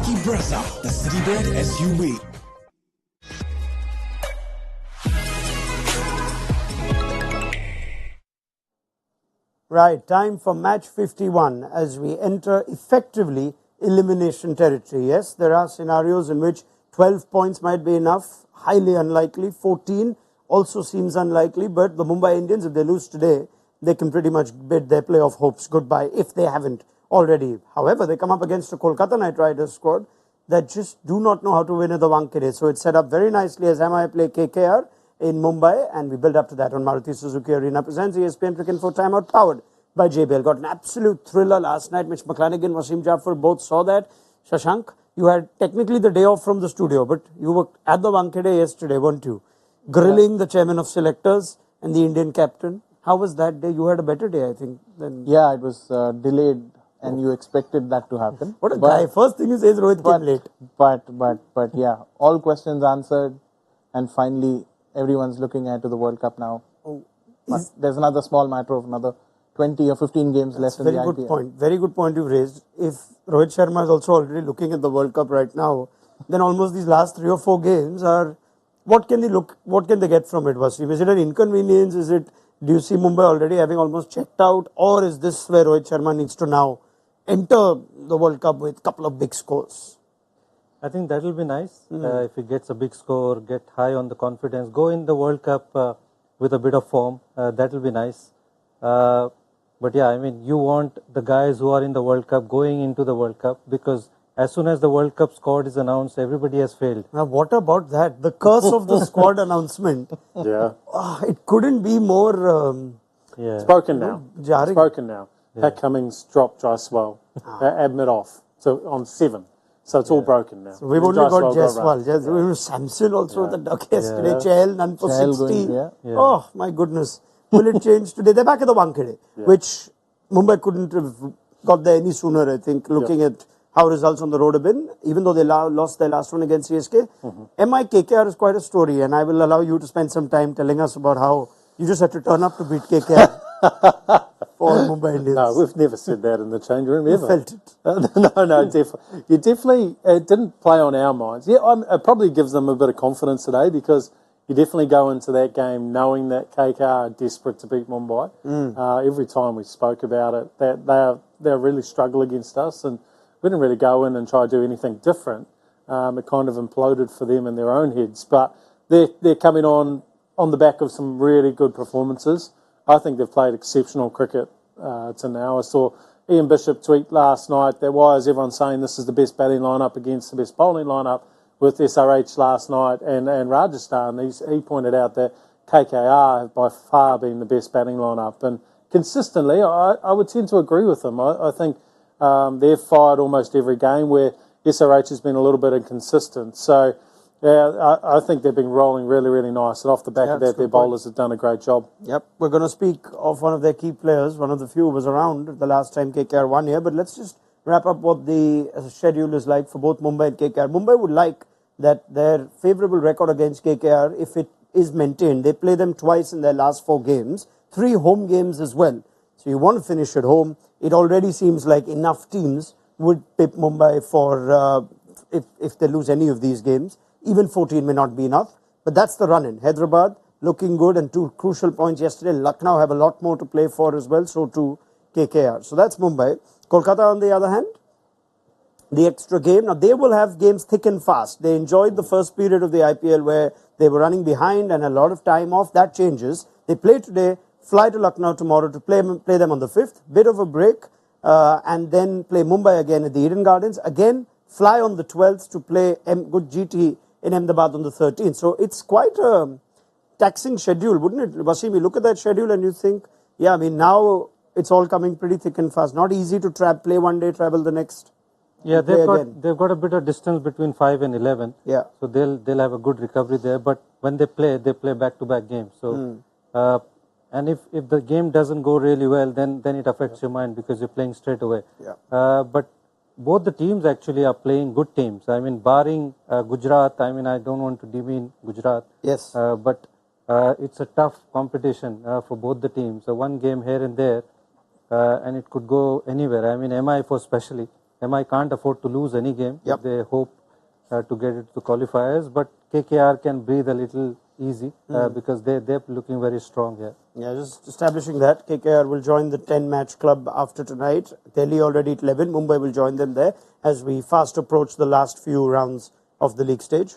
Lucky Brezza, the Citybird SUV. Right, time for match 51 as we enter effectively elimination territory. Yes, there are scenarios in which 12 points might be enough, highly unlikely. 14 also seems unlikely, but the Mumbai Indians, if they lose today, they can pretty much bid their playoff hopes goodbye if they haven't already. However, they come up against a Kolkata Knight Riders squad that just do not know how to win at the Wankhede. So it's set up very nicely as MI play KKR in Mumbai, and we build up to that on Maruti Suzuki Arena. Presents ESPN Cricket for Timeout, powered by JBL. Got an absolute thriller last night. Mitchell McClenaghan, Wasim, Jaffer both saw that. Shashank, you had technically the day off from the studio, but you were at the Wankhede yesterday, weren't you? Grilling the chairman of selectors and the Indian captain. How was that day? You had a better day, I think. Yeah, it was delayed, and you expected that to happen. What a guy. First thing you say is Rohit came late. But yeah, all questions answered, and finally everyone's looking ahead to the World Cup now. But there's another small matter of another 20 or 15 games left in the IPL. Very good point. Very good point you've raised. If Rohit Sharma is also already looking at the World Cup right now, then almost these last 3 or 4 games are, what can they get from it, Wasim? Is it an inconvenience? Do you see Mumbai already having almost checked out? Or is this where Rohit Sharma needs to now enter the World Cup with a couple of big scores? I think that will be nice. If he gets a big score, get high on the confidence, go in the World Cup with a bit of form, that will be nice. But yeah, I mean, you want the guys who are in the World Cup going into the World Cup, because as soon as the World Cup squad is announced, everybody has failed. Now, what about that? The curse of the squad announcement. Yeah. It couldn't be more... It's broken now. Jarring. It's broken now. Pat Cummins dropped Jaiswal at mid-off on 7. So it's all broken now. So we've only got Jaiswal. Samson also with the duck yesterday. Chahal, none for 60. Oh, my goodness. Will it change today? They're back at the Wankhede, which Mumbai couldn't have got there any sooner, I think, looking at how results on the road have been, even though they lost their last one against CSK. MI KKR is quite a story, and I will allow you to spend some time telling us about how you just had to turn up to beat KKR for Mumbai Indians. No, we've never said that in the change room, ever. You felt it. No, definitely. You definitely, it didn't play on our minds. Yeah, it probably gives them a bit of confidence today, because you definitely go into that game knowing that KKR are desperate to beat Mumbai. Every time we spoke about it, that they really struggle against us, and we didn't really go in and try to do anything different. It kind of imploded for them in their own heads. But they're coming on the back of some really good performances. I think they've played exceptional cricket to now. I saw Ian Bishop tweet last night that why is everyone saying this is the best batting lineup against the best bowling lineup with SRH last night and Rajasthan. He pointed out that KKR have by far been the best batting lineup. And consistently, I would tend to agree with them. I think they've fired almost every game, where SRH has been a little bit inconsistent. So, yeah, I think they've been rolling really, really nice. And off the back of that, their bowlers have done a great job. Yep. We're going to speak of one of their key players, one of the few who was around the last time KKR won here. But let's just wrap up what the schedule is like for both Mumbai and KKR. Mumbai would like that their favourable record against KKR, if it is maintained, they play them twice in their last 4 games, 3 home games as well. So you want to finish at home. It already seems like enough teams would pip Mumbai for if they lose any of these games. Even 14 may not be enough, but that's the run-in. Hyderabad looking good, and 2 crucial points yesterday. Lucknow have a lot more to play for as well, so too KKR. So that's Mumbai. Kolkata, on the other hand, the extra game. Now, they will have games thick and fast. They enjoyed the first period of the IPL where they were running behind and a lot of time off. That changes. They play today, fly to Lucknow tomorrow to play them on the 5th. Bit of a break, and then play Mumbai again at the Eden Gardens. Again, fly on the 12th to play good GT in Ahmedabad on the 13th. So it's quite a taxing schedule, wouldn't it? Wasim, you look at that schedule and you think, yeah, I mean, now it's all coming pretty thick and fast. Not easy to play one day, travel the next. Yeah, they've got a bit of distance between 5 and 11. Yeah. So they'll have a good recovery there. But when they play back-to-back games. So and if the game doesn't go really well, then it affects your mind, because you're playing straight away. Yeah. But both the teams actually are playing good teams. I mean, barring Gujarat, I mean, I don't want to demean Gujarat. Yes. But it's a tough competition for both the teams. So one game here and there, and it could go anywhere. I mean, MI for especially. MI can't afford to lose any game Yep. if they hope to get it to qualifiers. But KKR can breathe a little easy because they're looking very strong here. Yeah, just establishing that. KKR will join the 10-match club after tonight. Delhi already at 11. Mumbai will join them there as we fast approach the last few rounds of the league stage.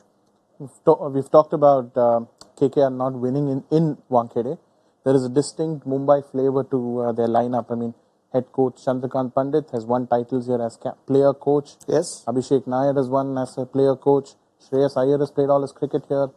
We've talked about KKR not winning in Wankhede. There is a distinct Mumbai flavor to their lineup. I mean, head coach Chandrakant Pandit has won titles here as player coach. Yes. Abhishek Nair has won as a player coach. Shreyas Iyer has played all his cricket here.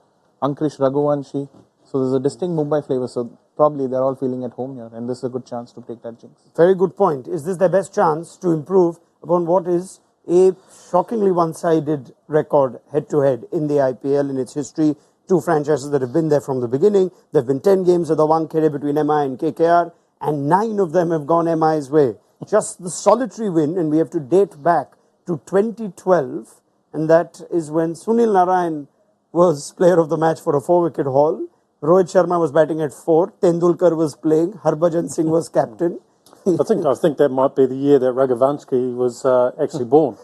Ankrish Raghuvanshi. So there's a distinct Mumbai flavor. So probably they're all feeling at home here, and this is a good chance to break that jinx. Very good point. Is this their best chance to improve upon what is a shockingly one-sided record head-to-head in the IPL in its history? Two franchises that have been there from the beginning. There have been 10 games at the Wankhede between MI and KKR, and 9 of them have gone MI's way. Just the solitary win, and we have to date back to 2012, and that is when Sunil Narine was player of the match for a 4-wicket haul. Rohit Sharma was batting at 4. Tendulkar was playing. Harbhajan Singh was captain. I think that might be the year that Raghuvanshi was actually born.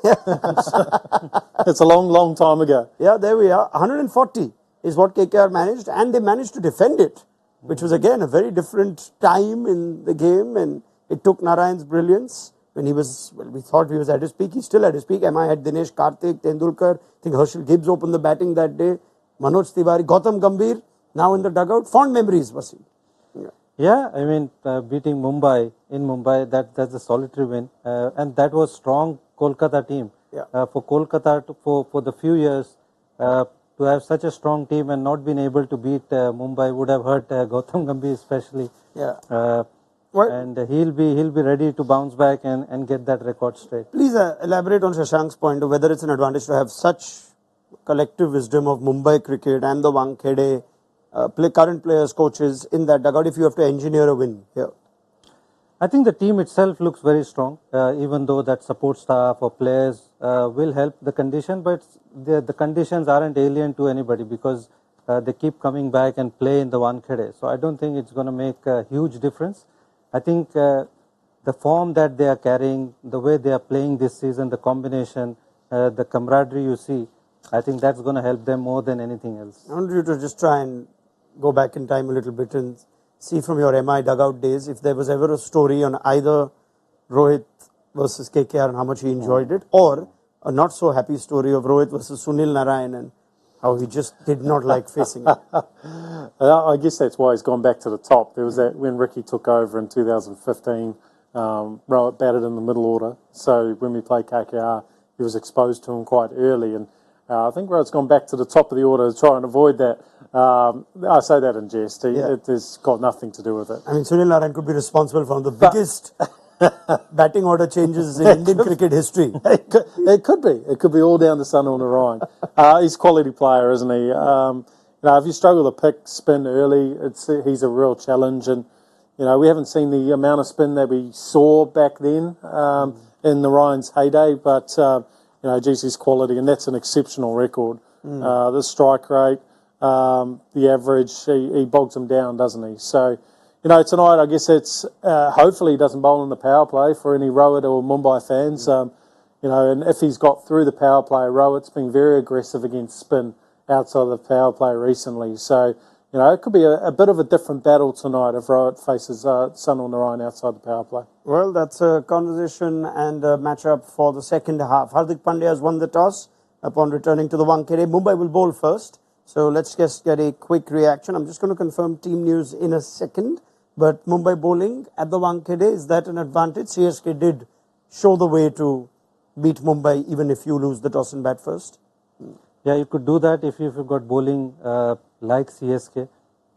It's a long time ago. Yeah, there we are. 140 is what KKR managed, and they managed to defend it, which was again a very different time in the game, and it took Narayan's brilliance. When he was, well, we thought he was at his peak. He's still at his peak. MI had Dinesh Karthik, Tendulkar. I think Herschel Gibbs opened the batting that day. Manoj Tiwari, Gautam Gambhir, now in the dugout. Fond memories, Wasim. Yeah, I mean, beating Mumbai in Mumbai, that's a solitary win. And that was strong Kolkata team. Yeah. For Kolkata, for the few years, to have such a strong team and not been able to beat Mumbai would have hurt Gautam Gambhir especially. Yeah. And he'll be ready to bounce back and get that record straight. Please elaborate on Shashank's point of whether it's an advantage to have such collective wisdom of Mumbai cricket and the Wankhede current players, coaches in that dugout if you have to engineer a win here. I think the team itself looks very strong, even though that support staff or players will help the condition, but the conditions aren't alien to anybody because they keep coming back and play in the Wankhede. So I don't think it's going to make a huge difference. I think the form that they are carrying, the way they are playing this season, the combination, the camaraderie you see, I think that's going to help them more than anything else. I want you to just try and go back in time a little bit and see from your MI dugout days if there was ever a story on either Rohit versus KKR and how much he enjoyed it, or a not so happy story of Rohit versus Sunil Narine and how he just did not like facing it. I guess that's why he's gone back to the top. There was that when Ricky took over in 2015, Rohit batted in the middle order. So when we played KKR, he was exposed to him quite early. And I think Rohit's gone back to the top of the order to try and avoid that. I say that in jest. It has got nothing to do with it. I mean, Sunil Narine could be responsible for one of the biggest batting order changes in Indian cricket history. It could be. It could be all down to Sunil Narine. He's a quality player, isn't he? If you struggle to pick spin early, he's a real challenge. And we haven't seen the amount of spin that we saw back then in Narayan's heyday. But geez, his quality, and that's an exceptional record. The strike rate, the average, he bogs him down, doesn't he? So. Tonight, I guess it's hopefully he doesn't bowl in the power play for any Rohit or Mumbai fans. And if he's got through the power play, Rohit's been very aggressive against spin outside of the power play recently. So, it could be a bit of a different battle tonight if Rohit faces Sunil Narine outside the power play. Well, that's a conversation and a matchup for the second half. Hardik Pandya has won the toss upon returning to the Wankhede. Mumbai will bowl first. So let's just get a quick reaction. I'm just going to confirm team news in a second. But Mumbai bowling at the Wankhede, is that an advantage? CSK did show the way to beat Mumbai even if you lose the toss and bat first. Yeah, you could do that if you've got bowling like CSK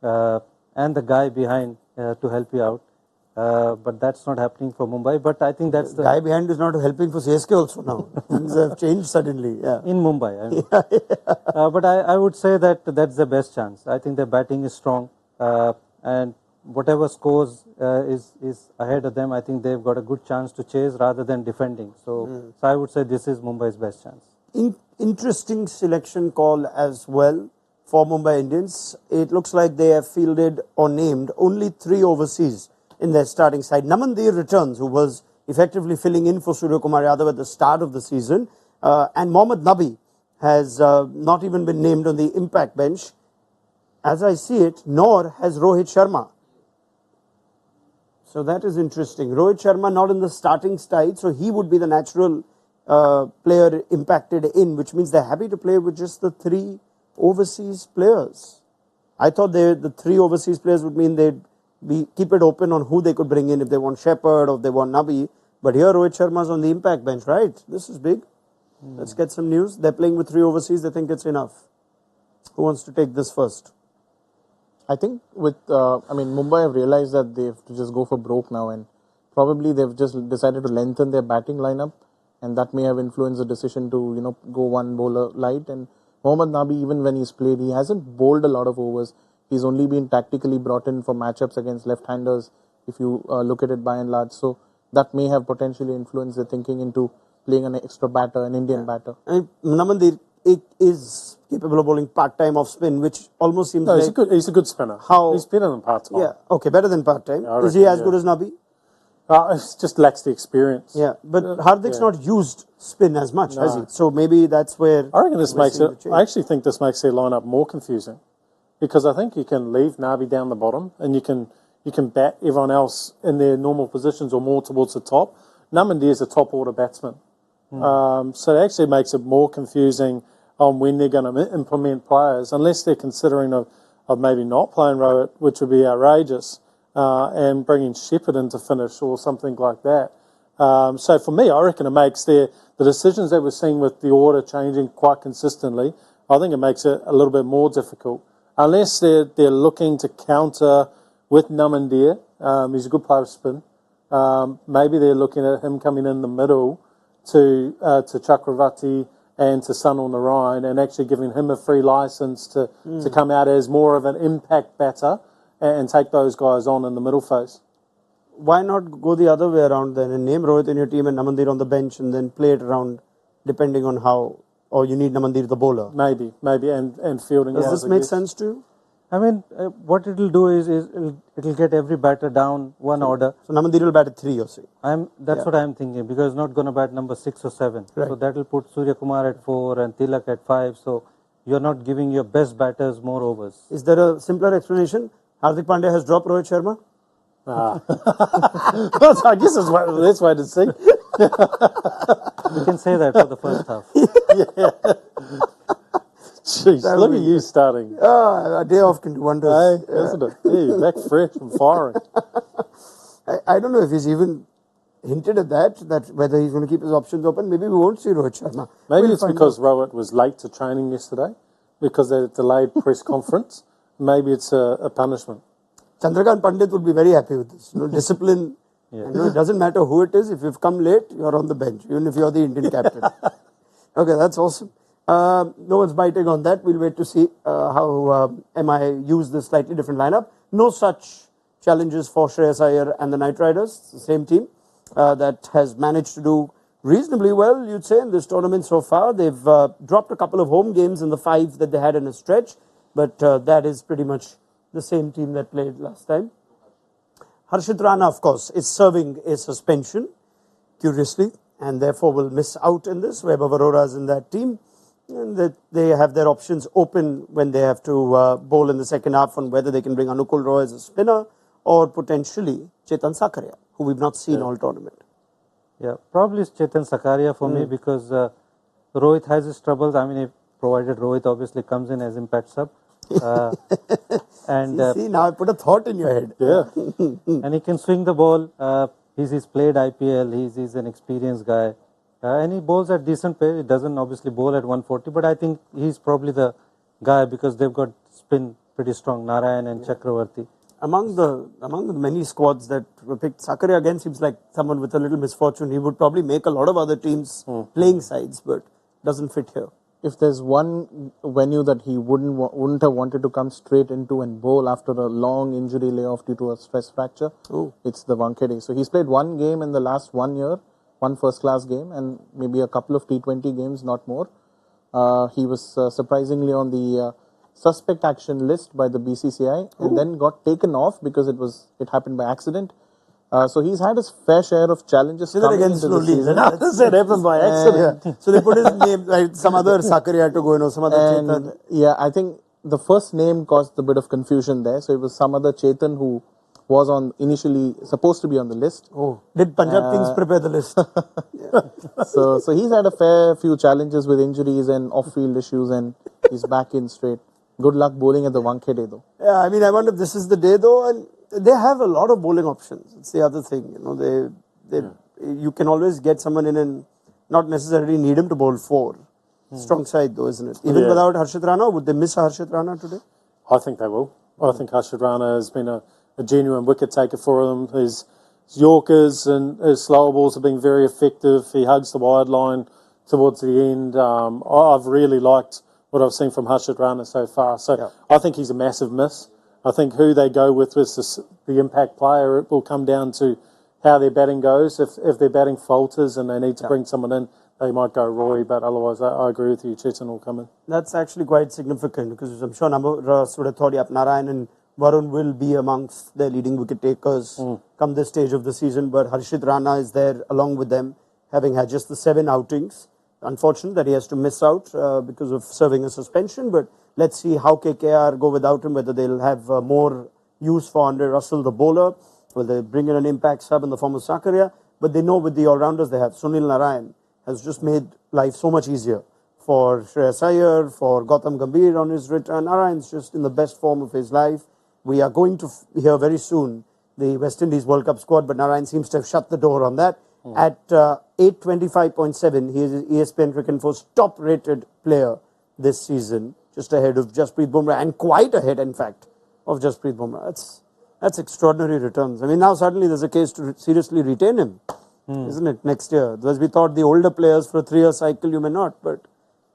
and the guy behind to help you out. But that's not happening for Mumbai. But I think that's the guy behind is not helping for CSK also now. Things have changed suddenly. Yeah. In Mumbai. I mean. But I would say that that's the best chance. I think their batting is strong and whatever scores is ahead of them, I think they've got a good chance to chase rather than defending. So I would say this is Mumbai's best chance. Interesting selection call as well for Mumbai Indians. It looks like they have fielded or named only 3 overseas in their starting side. Namandir returns, who was effectively filling in for Surya Kumar Yadav at the start of the season. And Mohammad Nabi has not even been named on the impact bench, as I see it, nor has Rohit Sharma. So that is interesting. Rohit Sharma not in the starting side, so he would be the natural player impacted in, which means they're happy to play with just the 3 overseas players. I thought the 3 overseas players would mean they'd keep it open on who they could bring in if they want Shepherd or if they want Nabi. But here Rohit Sharma's on the impact bench, right? This is big. Let's get some news. They're playing with 3 overseas. They think it's enough. Who wants to take this first? I think with, Mumbai have realized that they have to just go for broke now, and probably they've just decided to lengthen their batting lineup, and that may have influenced the decision to, go 1 bowler light. And Mohammad Nabi, even when he's played, he hasn't bowled a lot of overs. He's only been tactically brought in for matchups against left-handers, if you look at it by and large. So that may have potentially influenced their thinking into playing an extra batter, an Indian batter. And Namandir is capable of bowling part-time off spin, which almost seems like... He's a good spinner. He's better than part-time. Yeah, okay, better than part-time. Yeah, is he as good as Nabi? It just lacks the experience. Yeah, but Hardik's not used spin as much, has he? So maybe that's where... I reckon this makes it... I actually think this makes their lineup more confusing, because I think you can leave Nabi down the bottom and you can bat everyone else in their normal positions or more towards the top. Namandir is a top-order batsman. So it actually makes it more confusing on when they're going to implement players, unless they're considering of maybe not playing Rohit, which would be outrageous, and bringing Shepherd in to finish or something like that. So for me, I reckon it makes the decisions that we're seeing with the order changing quite consistently, I think it makes it a little bit more difficult. Unless they're looking to counter with Namandir, he's a good player of spin. Maybe they're looking at him coming in the middle to Chakravarti and to Sunil Narine, and actually giving him a free license to come out as more of an impact batter and take those guys on in the middle phase. Why not go the other way around then and name Rohit in your team and Namandir on the bench and then play it around depending on how, or you need Namandir the bowler? Maybe, and fielding. Does this make sense to you? I mean, what it will do is it'll get every batter down 1 order. So Namandir will bat at 3, you're saying? That's what I'm thinking, because he's not going to bat number 6 or 7. Right. So that will put Surya Kumar at 4 and Tilak at 5. So you're not giving your best batters more overs. Is there a simpler explanation? Hardik Pandya has dropped Rohit Sharma? I guess that's why to see. You can say that for the first half. Jeez, look at you starting. A day off can do wonders. Hey, isn't it? Hey, back fresh and firing. I don't know if he's even hinted at that whether he's going to keep his options open. Maybe we won't see Rohit Sharma. Maybe it's because Rohit was late to training yesterday, because they delayed press conference. Maybe it's a punishment. Chandrakant Pandit would be very happy with this. Discipline. Yeah. It doesn't matter who it is. If you've come late, you're on the bench, even if you're the Indian captain. Okay, that's awesome. No one's biting on that. We'll wait to see how MI use this slightly different lineup. No such challenges for Shreyas Iyer and the Knight Riders. It's the same team that has managed to do reasonably well, you'd say, in this tournament so far. They've dropped a couple of home games in the 5 that they had in a stretch, but that is pretty much the same team that played last time. Harshit Rana, of course, is serving a suspension, curiously, and therefore will miss out in this. Vaibhav Arora is in that team, and that they have their options open when they have to bowl in the second half on whether they can bring Anukul Roy as a spinner or potentially Chetan Sakaria, who we've not seen all tournament. Yeah, probably it's Chetan Sakaria for me, because Rohit has his troubles. I mean, provided Rohit obviously comes in as impact sub. And see, now I put a thought in your head. Yeah. And he can swing the ball. He's played IPL. He's an experienced guy. And he bowls at decent pace. He doesn't obviously bowl at 140, but I think he's probably the guy, because they've got spin pretty strong, Narayan and Chakravarti. Among the many squads that were picked, Sakaria again seems like someone with a little misfortune. He would probably make a lot of other teams playing sides, but doesn't fit here. If there's one venue that he wouldn't have wanted to come straight into and bowl after a long injury layoff due to a stress fracture, it's the Wankhede. So he's played 1 game in the last 1 year, 1 first-class game, and maybe a couple of T20 games, not more. He was surprisingly on the suspect action list by the BCCI, and then got taken off because it happened by accident. So he's had his fair share of challenges Say that coming again into the slowly. season. That happened by accident. Yeah. So they put his name, like some other Sakari had to go, some other Chetan. And yeah, I think the first name caused a bit of confusion there. So it was some other Chetan who was on initially supposed to be on the list. Oh, did Punjab Kings prepare the list? So he's had a fair few challenges with injuries and off-field issues, and he's back in straight. Good luck bowling at the Wankhede though. Yeah, I mean, I wonder if this is the day though, and they have a lot of bowling options. It's the other thing, you can always get someone in and not necessarily need him to bowl 4. Strong side though, isn't it? Even without Harshit Rana, would they miss Harshit Rana today? I think they will. I think Harshit Rana has been a genuine wicket taker for them. His Yorkers and his slower balls have been very effective. He hugs the wide line towards the end. I've really liked what I've seen from Harshit Rana so far. So I think he's a massive miss. I think who they go with the impact player. It will come down to how their batting goes. If their batting falters and they need to bring someone in, they might go Roy, but otherwise I agree with you, Chetan will come in. That's actually quite significant because I'm sure Namras would have thought Narine and Varun will be amongst their leading wicket takers come this stage of the season, but Harshit Rana is there along with them, having had just the 7 outings. Unfortunate that he has to miss out because of serving a suspension, but let's see how KKR go without him, whether they'll have more use for Andre Russell, the bowler, will they bring in an impact sub in the form of Sakaria, but they know with the all-rounders they have, Sunil Narine has just made life so much easier for Shreyas Iyer, for Gautam Gambhir on his return. Narayan's just in the best form of his life. We are going to hear very soon the West Indies World Cup squad, but Narine seems to have shut the door on that. At 825.7, he is ESPN Cricket Info's top-rated player this season, just ahead of Jasprit Bumrah, and quite ahead, in fact, of Jasprit Bumrah. That's extraordinary returns. I mean, now suddenly there's a case to seriously retain him, isn't it, next year? Because we thought the older players for a 3-year cycle, you may not, but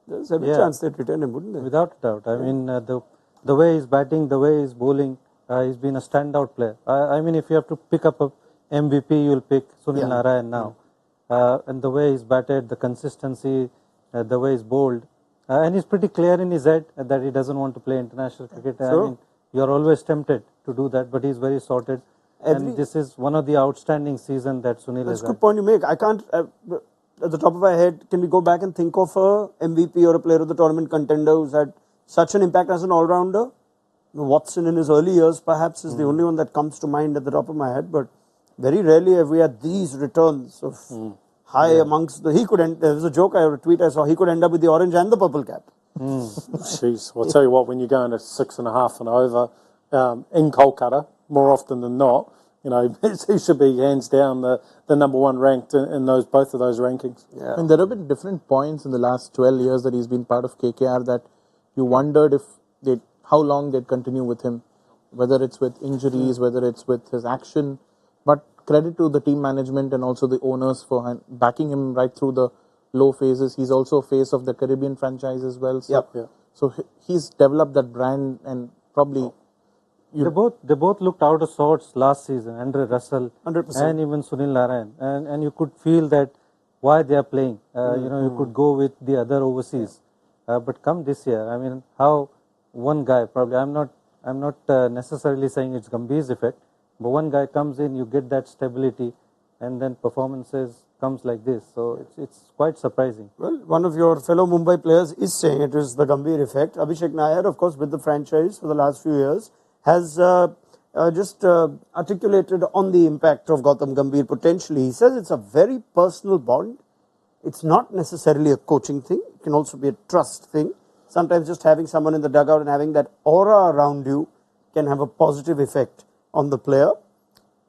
there's every chance they'd retain him, wouldn't they? Without doubt. I mean, the way he's batting, the way he's bowling, he's been a standout player. I mean, if you have to pick up a MVP, you'll pick Sunil Narine now. And the way he's batted, the consistency, the way he's bowled. And he's pretty clear in his head that he doesn't want to play international cricket. I mean, you're always tempted to do that, but he's very sorted. And this is one of the outstanding seasons that Sunil has had. That's a good point you make. I can't, at the top of my head, can we go back and think of a MVP or a player of the tournament contender who's had such an impact as an all-rounder? Watson in his early years perhaps is the only one that comes to mind at the top of my head, but very rarely have we had these returns of high amongst the... There was a joke, a tweet I saw, he could end up with the orange and the purple cap. Jeez, well, I'll tell you what, when you're going to 6.5 and over in Kolkata, more often than not, he should be hands down the number 1 ranked in both of those rankings. Yeah. And there have been different points in the last 12 years that he's been part of KKR that you wondered how long they'd continue with him, whether it's with injuries, whether it's with his action. But credit to the team management and also the owners for backing him right through the low phases. He's also a face of the Caribbean franchise as well. So he's developed that brand and probably... They both looked out of sorts last season, Andre Russell 100%. and even Sunil Narine. And you could feel that why they are playing. You could go with the other overseas. But come this year, I mean, how one guy, probably, I'm not necessarily saying it's Gambhir's effect, but one guy comes in, you get that stability, and then performances comes like this. So it's quite surprising. Well, one of your fellow Mumbai players is saying it is the Gambhir effect. Abhishek Nair, of course, with the franchise for the last few years, has just articulated on the impact of Gautam Gambhir potentially. He says it's a very personal bond. It's not necessarily a coaching thing. It can also be a trust thing. Sometimes just having someone in the dugout and having that aura around you can have a positive effect on the player.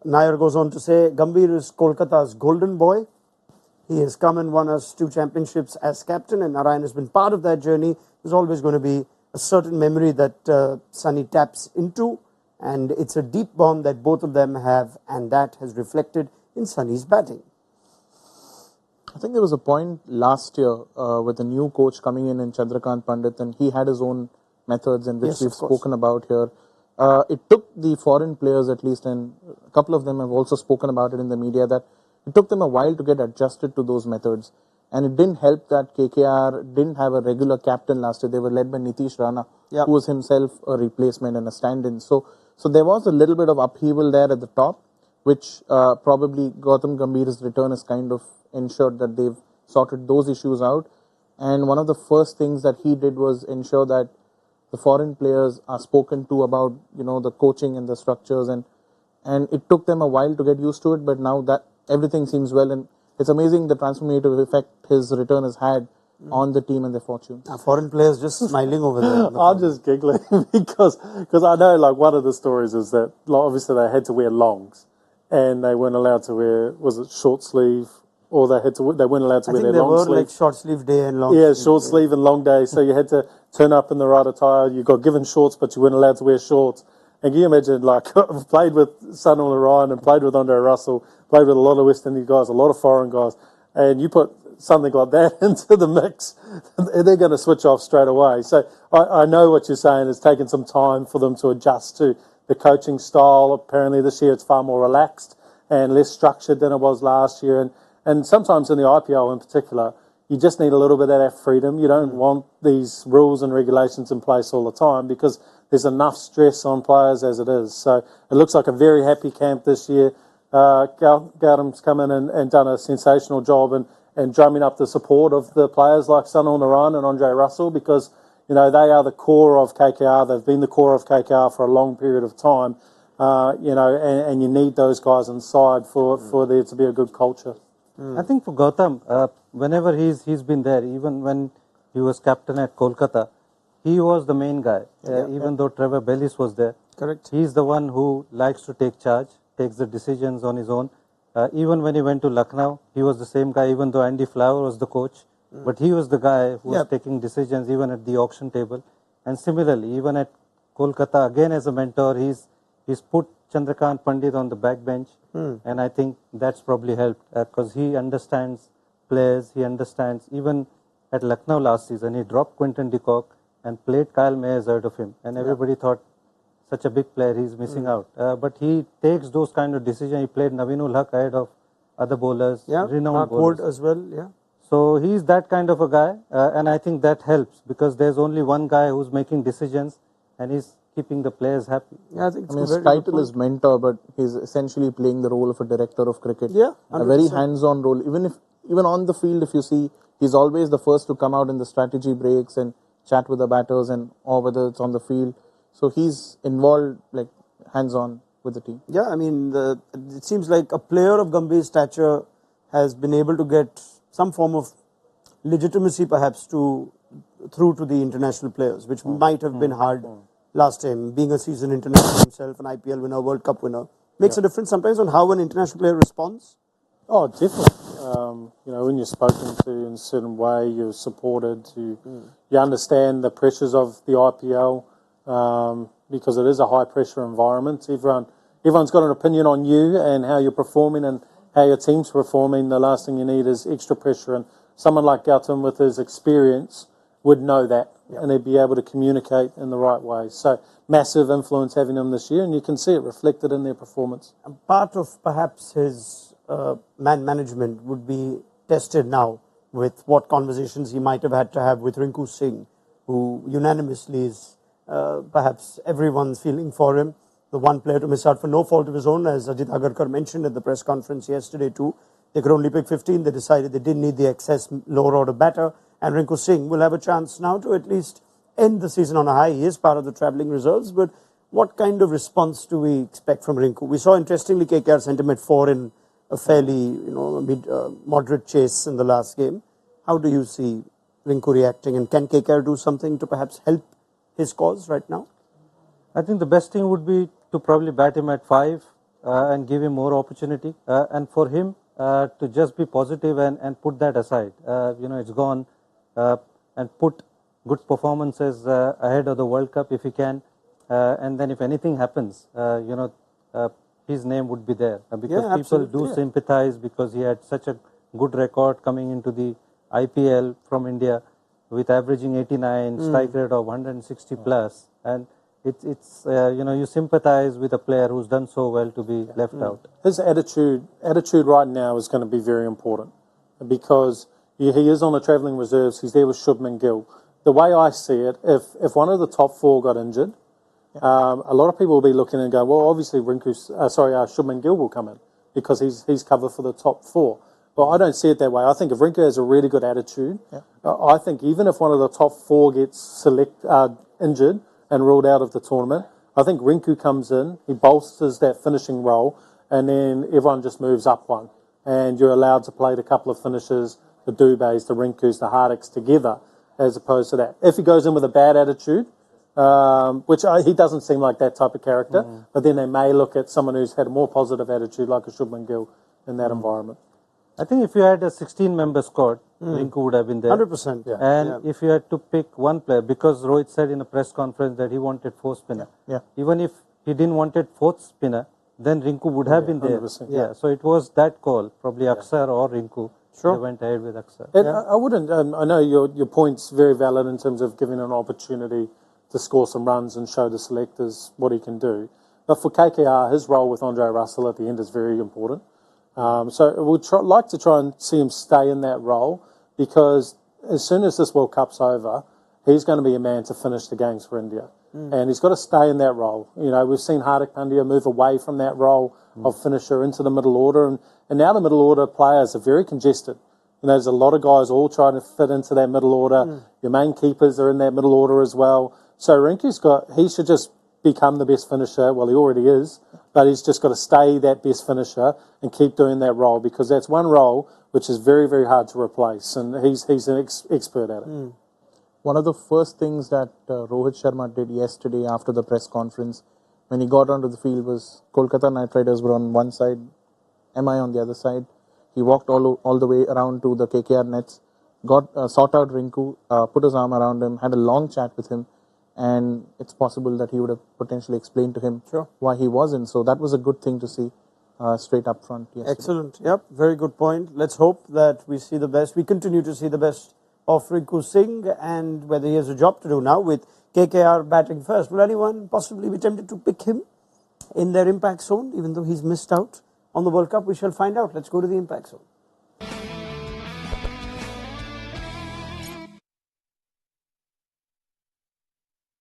Nair goes on to say, Gambhir is Kolkata's golden boy. He has come and won us 2 championships as captain, and Narine has been part of that journey. There's always going to be a certain memory that Sunny taps into, and it's a deep bond that both of them have, and that has reflected in Sunny's batting. I think there was a point last year with a new coach coming in Chandrakant Pandit, and he had his own methods in which we've spoken about here. It took the foreign players at least, and a couple of them have also spoken about it in the media, that it took them a while to get adjusted to those methods. And it didn't help that KKR didn't have a regular captain last year. They were led by Nitish Rana, who was himself a replacement and a stand-in. So there was a little bit of upheaval there at the top. which probably Gautam Gambhir's return has kind of ensured that they've sorted those issues out. And one of the first things that he did was ensure that the foreign players are spoken to about, the coaching and the structures, and it took them a while to get used to it, but now that everything seems well, and it's amazing the transformative effect his return has had on the team and their fortune. Foreign players just smiling over there. I'm just giggling because I know, like, one of the stories is that, like, obviously they had to wear longs and they weren't allowed to wear, was it short sleeve, or they weren't allowed to wear their long sleeve. Like short sleeve day and long sleeve. Yeah, sleeve short day. sleeve and long day. So you had to turn up in the right attire. You got given shorts, but you weren't allowed to wear shorts. And can you imagine, like, I've played with Sunil Narine and played with Andre Russell, played with a lot of West Indies guys, a lot of foreign guys, and you put something like that into the mix, they're going to switch off straight away. So I know what you're saying. It's taken some time for them to adjust to the coaching style. Apparently this year it's far more relaxed and less structured than it was last year. And sometimes in the IPL in particular, you just need a little bit of that freedom. You don't want these rules and regulations in place all the time because there's enough stress on players as it is. So it looks like a very happy camp this year. Gautam's come in and done a sensational job and drumming up the support of the players like Sunil Narine and Andre Russell, because they are the core of KKR. They've been the core of KKR for a long period of time. And you need those guys inside for there to be a good culture. I think for Gautam, whenever he's been there, even when he was captain at Kolkata, he was the main guy. Even though Trevor Bellis was there, correct. He's the one who likes to take charge, takes the decisions on his own. Even when he went to Lucknow, he was the same guy. Even though Andy Flower was the coach, but he was the guy who was taking decisions even at the auction table. And similarly, even at Kolkata, again as a mentor, he's put Chandrakant Pandit on the backbench, and I think that's probably helped because he understands players. He understands, even at Lucknow last season, he dropped Quinton de Kock and played Kyle Mayers out of him, and everybody thought such a big player, he's missing out. But he takes those kind of decisions. He played Naveenul Haq ahead of other bowlers, renowned bowlers as well. So he's that kind of a guy, and I think that helps because there's only one guy who's making decisions, and he's keeping the players happy. I think his title is mentor, but he's essentially playing the role of a director of cricket. A very hands-on role. Even on the field, if you see, he's always the first to come out in the strategy breaks and chat with the batters, or whether it's on the field. So he's involved, like, hands-on with the team. It seems like a player of Gambhir's stature has been able to get some form of legitimacy, perhaps, through to the international players, which might have been hard last time. Being a seasoned international himself, an IPL winner, World Cup winner, makes a difference sometimes on how an international player responds. Oh, definitely. When you're spoken to in a certain way, you're supported. You understand the pressures of the IPL. Because it is a high-pressure environment. Everyone's got an opinion on you and how you're performing and how your team's performing. The last thing you need is extra pressure. And someone like Gautam, with his experience, would know that, and he'd be able to communicate in the right way. So massive influence having him this year, and you can see it reflected in their performance. And part of perhaps his man management would be tested now with what conversations he might have had to have with Rinku Singh, who unanimously is perhaps everyone's feeling for him. The one player to miss out for no fault of his own, as Ajit Agarkar mentioned at the press conference yesterday too. They could only pick 15. They decided they didn't need the excess lower order batter. And Rinku Singh will have a chance now to at least end the season on a high. He is part of the travelling reserves. But what kind of response do we expect from Rinku? We saw, interestingly, KKR sent him at 4 in a fairly moderate chase in the last game. How do you see Rinku reacting? And can KKR do something to perhaps help his cause right now? I think the best thing would be to probably bat him at 5 and give him more opportunity. And for him to just be positive and put that aside. It's gone. And put good performances ahead of the World Cup if he can. And then if anything happens, his name would be there. Because people do sympathize because he had such a good record coming into the IPL from India with averaging 89, strike rate of 160 plus. And it's you sympathize with a player who's done so well to be left out. His attitude right now is going to be very important because he is on the travelling reserves. He's there with Shubman Gill. The way I see it, if one of the top 4 got injured A lot of people will be looking and go, well, obviously Shubman Gill will come in because he's covered for the top 4. But I don't see it that way. I think if Rinku has a really good attitude, I think even if one of the top 4 gets injured and ruled out of the tournament, I think Rinku comes in, he bolsters that finishing role, and then everyone just moves up one. And you're allowed to play the couple of finishers, the Dubays, the Rinkus, the Hardicks together, as opposed to that. If he goes in with a bad attitude, which he doesn't seem like that type of character, but then they may look at someone who's had a more positive attitude like a Shubman Gill in that environment. I think if you had a 16-member squad, Rinku would have been there. 100%. Yeah. And if you had to pick one player, because Rohit said in a press conference that he wanted 4th spinner. Even if he didn't wanted 4th spinner, then Rinku would have been there. So it was that call, probably Aksar or Rinku. Sure. They went ahead with Aksar. I wouldn't. I know your point's very valid in terms of giving an opportunity to score some runs and show the selectors what he can do. But for KKR, his role with Andre Russell at the end is very important. So we'd like to try and see him stay in that role, because as soon as this World Cup's over, he's going to be a man to finish the games for India. And he's got to stay in that role. You know, we've seen Hardik Pandya move away from that role of finisher into the middle order, and now the middle order players are very congested. You know, there's a lot of guys all trying to fit into that middle order. Your main keepers are in that middle order as well. So he should just become the best finisher. Well, he already is, but he's just got to stay that best finisher and keep doing that role, because that's one role which is very, very hard to replace, and he's an expert at it. One of the first things that Rohit Sharma did yesterday after the press conference, when he got onto the field, was Kolkata Knight Riders were on one side, MI on the other side. He walked all the way around to the KKR nets, sought out Rinku, put his arm around him, had a long chat with him, and it's possible that he would have potentially explained to him why he wasn't. So that was a good thing to see straight up front yesterday. Excellent. Yep, very good point. Let's hope that we see the best. We continue to see the best of Rinku Singh, and whether he has a job to do now with KKR batting first. Will anyone possibly be tempted to pick him in their impact zone, even though he's missed out on the World Cup? We shall find out. Let's go to the impact zone.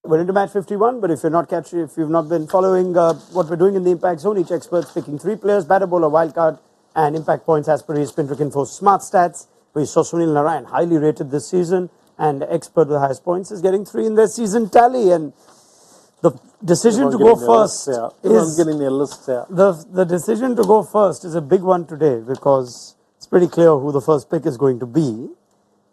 We're into match 51, but if you've not been following what we're doing in the impact zone, each expert's picking 3 players: batter, bowler, wildcard, and impact points as per his Spin Info Smart Stats. We saw Sunil Narine, highly rated this season, and expert with the highest points, is getting 3 in their season tally. And the decision to go first is getting their lists out. The decision to go first is a big one today, because it's pretty clear who the first pick is going to be.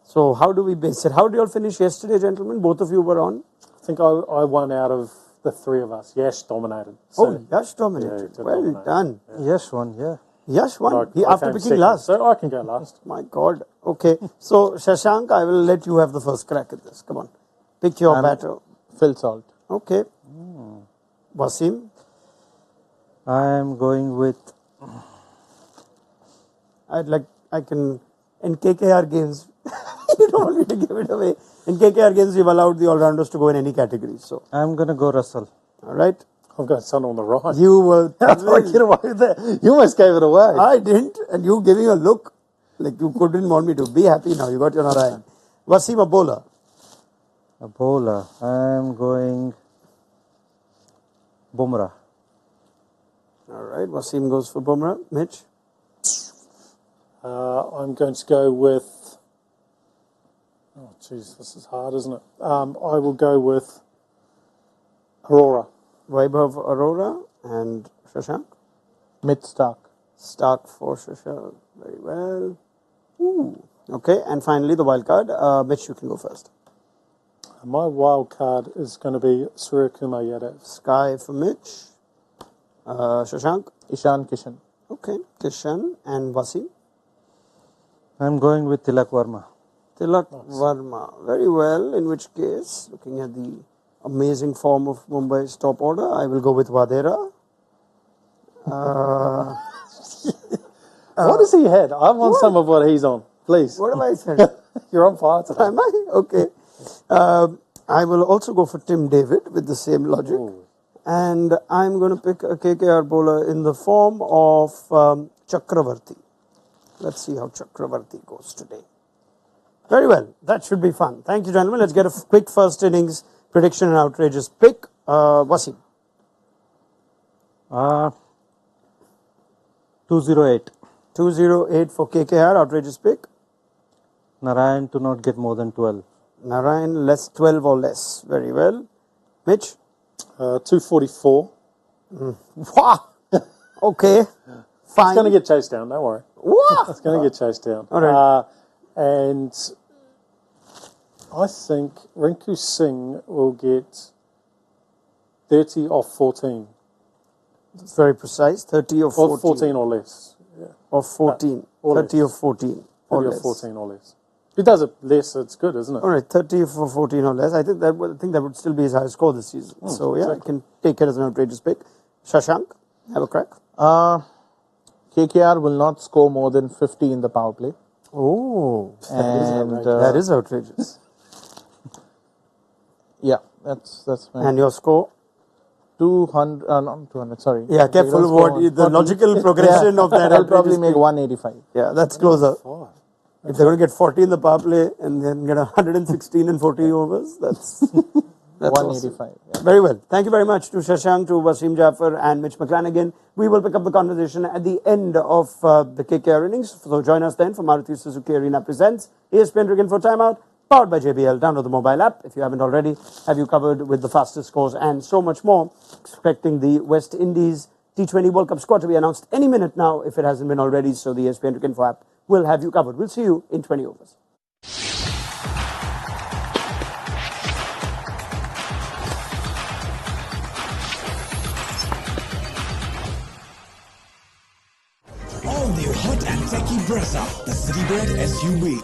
So how do we base it? How did you all finish yesterday, gentlemen? Both of you were on. I think I won out of the 3 of us. Yash dominated. So, Yash dominated. Well done. Yash won, Yash won. After picking second, last. so I can go last. My God. Okay. So, Shashank, I will let you have the first crack at this. Come on. Pick your batter. Phil Salt. Okay. Wasim. I am going with... In KKR games, you don't want me to give it away. In KKR games, we've allowed the all-rounders to go in any category. So I'm going to go Russell. All right. I've got Sun on the right. You will. How do I get away with that? You almost gave it away. I didn't. And you giving a look like you couldn't want me to. Be happy now. You got your Narine. Wasim, a bowler. A bowler. I am going Bumrah. All right. Wasim goes for Bumrah. Mitch? I'm going to go with... Oh, jeez, this is hard, isn't it? I will go with Aurora. Vaibhav Arora and Shashank? Mitch Stark. Stark for Shashank. Very well. Ooh. Okay, and finally the wild card. Mitch, you can go first. My wild card is going to be Suryakumar Yadav. Sky for Mitch. Shashank? Ishan Kishan. Okay, Kishan and Wasim. I'm going with Tilak Varma. Tilak Varma. Very well, in which case, looking at the amazing form of Mumbai's top order, I will go with Vadera. What has he had? I want some of what he's on, please. What have I said? You're on fire today. Am I? Okay. I will also go for Tim David with the same logic. Ooh. And I'm going to pick a KKR bowler in the form of Chakravarti. Let's see how Chakravarti goes today. Very well. That should be fun. Thank you, gentlemen. Let's get a quick first innings prediction and outrageous pick Wasim. 208. 208 for KKR, outrageous pick. Narine to not get more than 12. Narine, less 12 or less. Very well. Mitch? 244. Wow. Okay. Fine. It's going to get chased down, don't worry. Wow. It's going to get chased down. All right. And I think Rinku Singh will get 30 off 14. It's very precise. 30 or 14. Or 14 or less. Yeah. Or 14. Or 30 less. or 14. 30 Or or less. 14 or less. If he does it less, it's good, isn't it? All right, 30 for 14 or less. I think that would still be his highest score this season. So yeah, I can take it as an outrageous pick. Shashank, have a crack. KKR will not score more than 50 in the power play. Oh, And that is outrageous. yeah, that's my And your score? 200. Not 200. Sorry. Yeah, They careful don't score what the logical progression of that. They'll probably outrageous make pick. 185. Yeah, that's closer. If they're going to get 40 in the power play and then get 116 in 40 overs, that's 185. awesome. Very well. Thank you very much to Shashank, to Wasim, Jaffer and Mitch McClenaghan. We will pick up the conversation at the end of the KKR innings. So join us then for Maruti Suzuki Arena presents ESPN Cricket for Timeout, powered by JBL. Download the mobile app if you haven't already. Have you covered with the fastest scores and so much more. Expecting the West Indies T20 World Cup squad to be announced any minute now if it hasn't been already. So the ESPN Cricket Info app will have you covered. We'll see you in 20 overs. All new hot and techy Brezza, the city bred SUV.